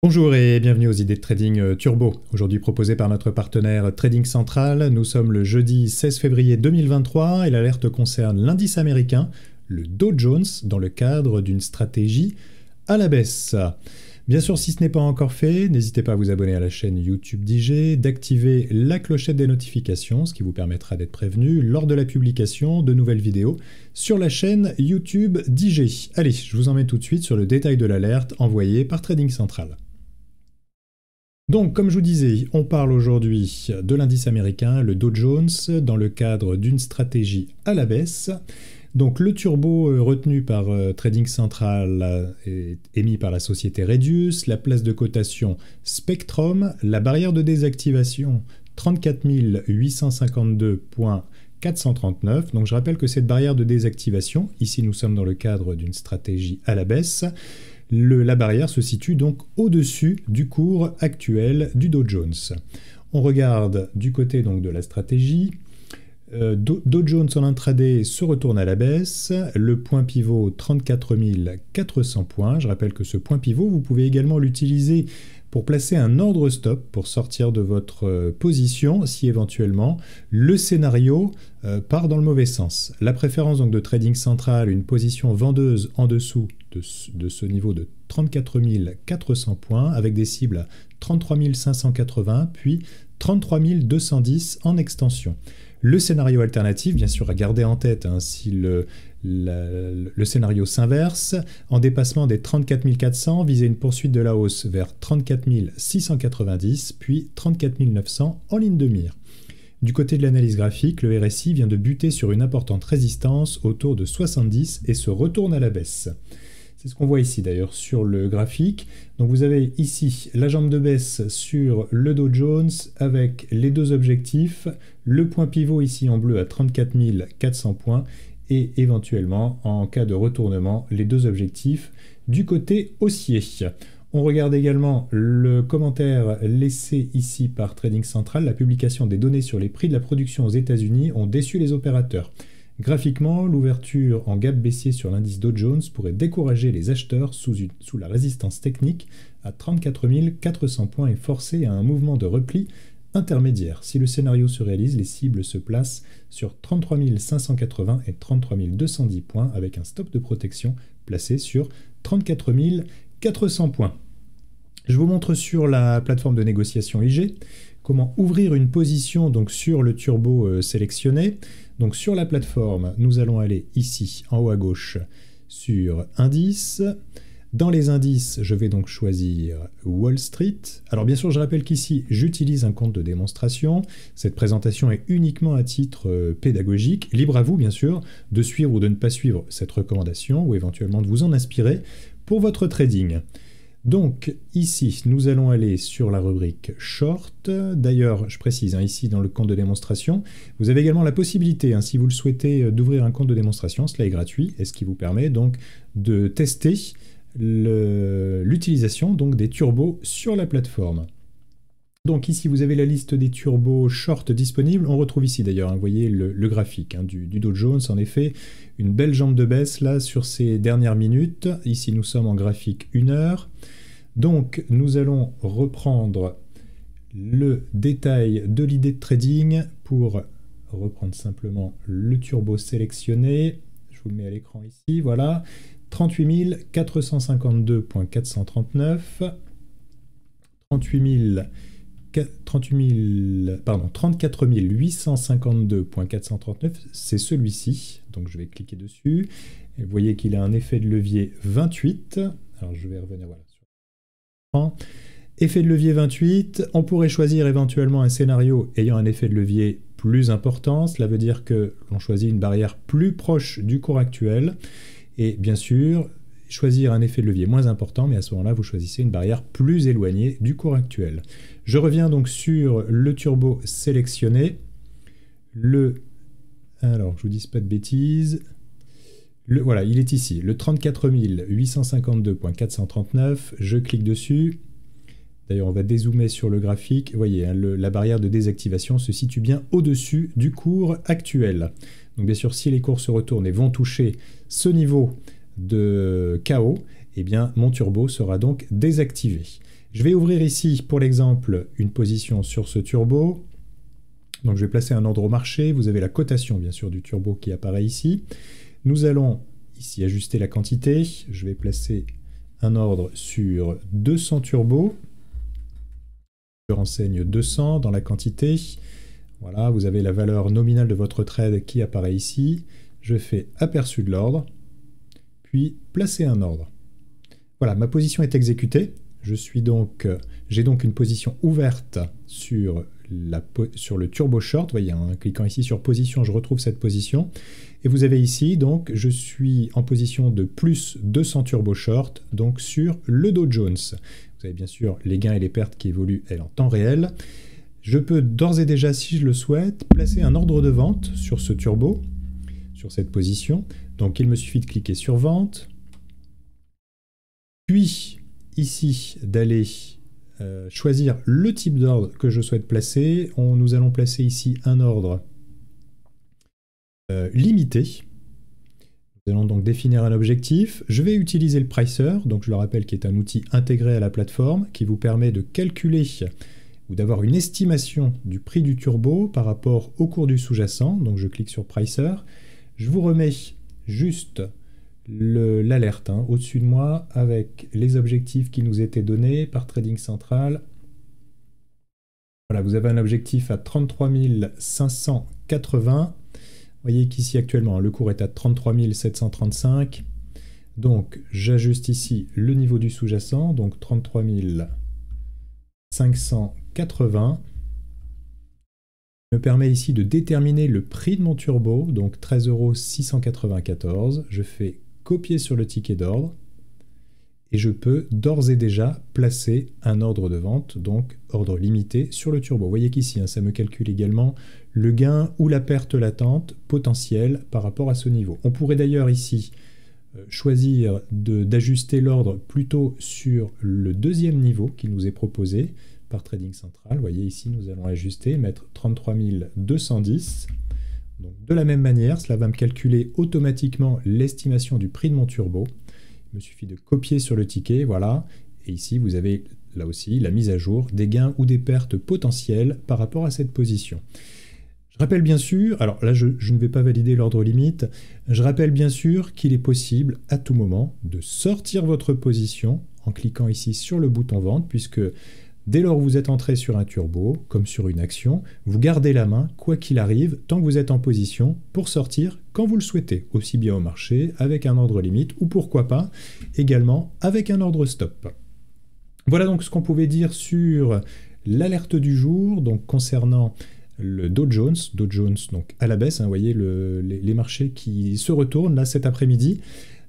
Bonjour et bienvenue aux idées de trading turbo. Aujourd'hui proposé par notre partenaire Trading Central. Nous sommes le jeudi 16 février 2023 et l'alerte concerne l'indice américain, le Dow Jones, dans le cadre d'une stratégie à la baisse. Bien sûr, si ce n'est pas encore fait, n'hésitez pas à vous abonner à la chaîne YouTube d'IG, d'activer la clochette des notifications, ce qui vous permettra d'être prévenu lors de la publication de nouvelles vidéos sur la chaîne YouTube d'IG. Allez, je vous emmène tout de suite sur le détail de l'alerte envoyée par Trading Central. Donc, comme je vous disais, on parle aujourd'hui de l'indice américain, le Dow Jones, dans le cadre d'une stratégie à la baisse. Donc, le turbo retenu par Trading Central est émis par la société Redius, la place de cotation Spectrum, la barrière de désactivation 34 852.439. Donc, je rappelle que cette barrière de désactivation, ici nous sommes dans le cadre d'une stratégie à la baisse, la barrière se situe donc au-dessus du cours actuel du Dow Jones. On regarde du côté donc de la stratégie. Dow Jones en intraday se retourne à la baisse. Le point pivot 34 400 points. Je rappelle que ce point pivot, vous pouvez également l'utiliser pour placer un ordre stop pour sortir de votre position si éventuellement le scénario part dans le mauvais sens. La préférence donc de Trading Central, une position vendeuse en dessous de ce niveau de 34 400 points avec des cibles à 33 580 puis 33 210 en extension. Le scénario alternatif, bien sûr à garder en tête si le scénario s'inverse, en dépassement des 34 400, viser une poursuite de la hausse vers 34 690 puis 34 900 en ligne de mire. Du côté de l'analyse graphique, le RSI vient de buter sur une importante résistance autour de 70 et se retourne à la baisse. C'est ce qu'on voit ici d'ailleurs sur le graphique. Donc vous avez ici la jambe de baisse sur le Dow Jones avec les deux objectifs, le point pivot ici en bleu à 34 400 points et éventuellement en cas de retournement les deux objectifs du côté haussier. On regarde également le commentaire laissé ici par Trading Central. La publication des données sur les prix de la production aux États-Unis ont déçu les opérateurs. Graphiquement, l'ouverture en gap baissier sur l'indice Dow Jones pourrait décourager les acheteurs sous la résistance technique à 34 400 points et forcer à un mouvement de repli intermédiaire. Si le scénario se réalise, les cibles se placent sur 33 580 et 33 210 points avec un stop de protection placé sur 34 400 points. Je vous montre sur la plateforme de négociation IG comment ouvrir une position donc sur le turbo sélectionné. Donc sur la plateforme, nous allons aller ici en haut à gauche sur indice. Dans les indices, je vais donc choisir Wall Street. Alors bien sûr, je rappelle qu'ici, j'utilise un compte de démonstration. Cette présentation est uniquement à titre pédagogique. Libre à vous, bien sûr, de suivre ou de ne pas suivre cette recommandation ou éventuellement de vous en inspirer pour votre trading. Donc ici, nous allons aller sur la rubrique Short. D'ailleurs, je précise, ici dans le compte de démonstration, vous avez également la possibilité, si vous le souhaitez, d'ouvrir un compte de démonstration. Cela est gratuit et ce qui vous permet donc de tester l'utilisation des turbos sur la plateforme. Donc ici, vous avez la liste des turbos short disponibles. On retrouve ici d'ailleurs, vous voyez le graphique du Dow Jones. En effet, une belle jambe de baisse là sur ces dernières minutes. Ici, nous sommes en graphique 1 heure. Donc, nous allons reprendre le détail de l'idée de trading pour reprendre simplement le turbo sélectionné. Je vous le mets à l'écran ici, voilà. 38 452.439, 34 852.439, c'est celui-ci. Donc je vais cliquer dessus. Et vous voyez qu'il a un effet de levier 28. Alors je vais revenir voilà, sur l'écran. Effet de levier 28. On pourrait choisir éventuellement un scénario ayant un effet de levier plus important. Cela veut dire que l'on choisit une barrière plus proche du cours actuel. Et bien sûr, choisir un effet de levier moins important, mais à ce moment-là, vous choisissez une barrière plus éloignée du cours actuel. Je reviens donc sur le turbo sélectionné. Alors, je vous dis pas de bêtises. Voilà, il est ici, le 34 852.439. Je clique dessus. D'ailleurs, on va dézoomer sur le graphique. Vous voyez, la barrière de désactivation se situe bien au-dessus du cours actuel. Donc bien sûr, si les cours se retournent et vont toucher ce niveau de chaos, eh bien mon turbo sera donc désactivé. Je vais ouvrir ici, pour l'exemple, une position sur ce turbo. Donc je vais placer un ordre au marché. Vous avez la cotation, bien sûr, du turbo qui apparaît ici. Nous allons ici ajuster la quantité. Je vais placer un ordre sur 200 turbos. Je renseigne 200 dans la quantité. Voilà, vous avez la valeur nominale de votre trade qui apparaît ici. Je fais aperçu de l'ordre, puis placer un ordre. Voilà, ma position est exécutée. J'ai donc une position ouverte sur le turbo short. Vous voyez, en cliquant ici sur position, je retrouve cette position. Et vous avez ici, donc, je suis en position de plus 200 turbo short, donc sur le Dow Jones. Vous avez bien sûr les gains et les pertes qui évoluent, elles, en temps réel. Je peux d'ores et déjà, si je le souhaite, placer un ordre de vente sur ce turbo, sur cette position. Donc, il me suffit de cliquer sur vente. Puis, ici, d'aller choisir le type d'ordre que je souhaite placer. Nous allons placer ici un ordre limité. Nous allons donc définir un objectif. Je vais utiliser le pricer, donc je le rappelle, qui est un outil intégré à la plateforme, qui vous permet de calculer ou d'avoir une estimation du prix du turbo par rapport au cours du sous-jacent. Donc je clique sur pricer. Je vous remets juste l'alerte au-dessus de moi avec les objectifs qui nous étaient donnés par Trading Central. Voilà, vous avez un objectif à 33 580. Vous voyez qu'ici actuellement le cours est à 33 735. Donc j'ajuste ici le niveau du sous-jacent, donc 33 580. Me permet ici de déterminer le prix de mon turbo, donc 13 694 €. Je fais copier sur le ticket d'ordre et je peux d'ores et déjà placer un ordre de vente, donc ordre limité sur le turbo. Vous voyez qu'ici, ça me calcule également le gain ou la perte latente potentielle par rapport à ce niveau. On pourrait d'ailleurs ici choisir d'ajuster l'ordre plutôt sur le deuxième niveau qui nous est proposé par Trading Central. Vous voyez ici, nous allons ajuster, mettre 33 210. Donc, de la même manière, cela va me calculer automatiquement l'estimation du prix de mon turbo. Il me suffit de copier sur le ticket, voilà. Et ici, vous avez là aussi la mise à jour des gains ou des pertes potentielles par rapport à cette position. Je rappelle bien sûr, alors là je ne vais pas valider l'ordre limite, je rappelle bien sûr qu'il est possible à tout moment de sortir votre position en cliquant ici sur le bouton vente, puisque dès lors que vous êtes entré sur un turbo, comme sur une action, vous gardez la main, quoi qu'il arrive, tant que vous êtes en position, pour sortir quand vous le souhaitez, aussi bien au marché, avec un ordre limite, ou pourquoi pas, également avec un ordre stop. Voilà donc ce qu'on pouvait dire sur l'alerte du jour, donc concernant le Dow Jones donc à la baisse, vous voyez les marchés qui se retournent là cet après-midi.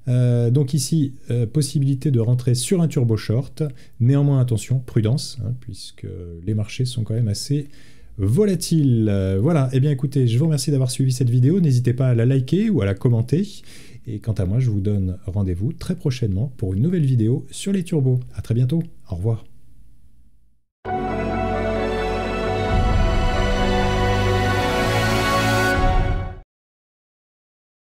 Donc ici, possibilité de rentrer sur un turbo short, néanmoins attention, prudence, puisque les marchés sont quand même assez volatiles. Voilà, et bien écoutez, je vous remercie d'avoir suivi cette vidéo, n'hésitez pas à la liker ou à la commenter, et quant à moi, je vous donne rendez-vous très prochainement pour une nouvelle vidéo sur les turbos. À très bientôt, au revoir.